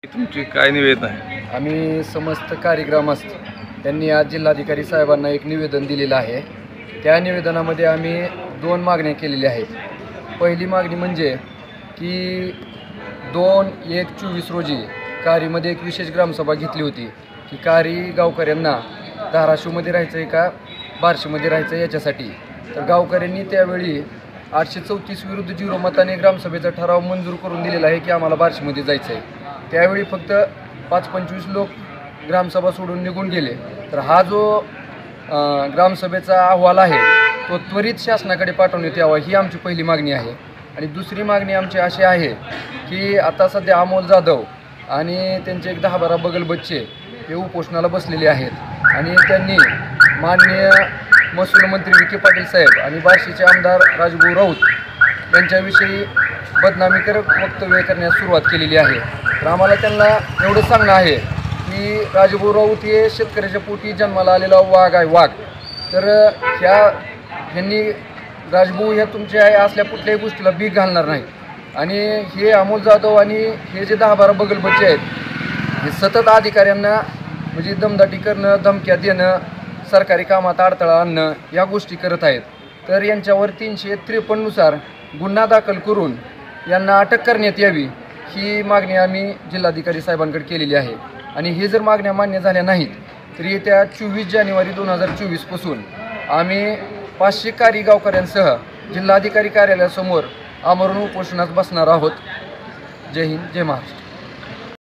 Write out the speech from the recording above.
तुमची काय निवेदन आहे? आम्ही समस्त कार्यग्रामस्थ त्यांनी आज जिल्हाधिकारी साहेबांना एक निवेदन दिलेलं आहे। त्या निवेदनामध्ये आम्ही 2 मागण्या केलेल्या आहेत। पहिली मागणी म्हणजे की 2/1/24 रोजी कारीमध्ये एक विशेष ग्रामसभा घेतली होती की कारी गावकऱ्यांना धाराशिवमध्ये राहायचं आहे का बार्शीमध्ये राहायचं याच्यासाठी। तर गावकऱ्यांनी त्यावेळी 834 विरुद्ध 0 मताने ग्रामसभेचा ठराव मंजूर करून दिलेला आहे की आम्हाला बार्शीमध्ये जायचं आहे। त्यावेळी फक्त 5-25 लोक ग्रामसभा सोडून निघून गेले। तर हा जो ग्रामसभेचा अहवाल आहे तो त्वरित शासनाकडे पाठवण्यात यावा ही आमची पहिली मागणी आहे। आणि दुसरी मागणी आमची अशी आहे की आता सध्या अमोल जाधव आणि त्यांचे एक 10-12 बगल बच्चे हे उपोषणाला बसलेले आहेत आणि त्यांनी माननीय महसूल मंत्री विखे पाटील साहेब आणि बार्शीचे आमदार राजभाऊ राऊत यांच्याविषयी बदनामीकारक वक्तव्य करण्यास सुरुवात केलेली आहे। तर आम्हाला त्यांना एवढं सांगणं आहे की राजभाऊ राऊत हे शेतकऱ्याच्या पोटी जन्माला आलेला वाघ आहे, वाघ। तर ह्यांनी राजभाऊ ह्या तुमच्या असल्या कुठल्याही गोष्टीला भीक घालणार नाही। आणि हे अमोल जाधव आणि हे जे 10-12 बगल बच्चे आहेत हे सतत अधिकाऱ्यांना म्हणजे दमदाटी करणं, धमक्या देणं, सरकारी कामात अडथळा आणणं या गोष्टी करत आहेत। तर यांच्यावर 353 नुसार गुन्हा दाखल करून यांना अटक करण्यात यावी ही मागणी आम्ही जिल्हाधिकारी साहेबांकडे केलेली आहे। आणि हे जर मागण्या मान्य झाल्या नाहीत तर येत्या 24 जानेवारी 2024 पासून आम्ही 500 कारी गावकऱ्यांसह जिल्हाधिकारी कार्यालयासमोर आमरण उपोषणास बसणार आहोत। जय हिंद, जय महाराष्ट्र।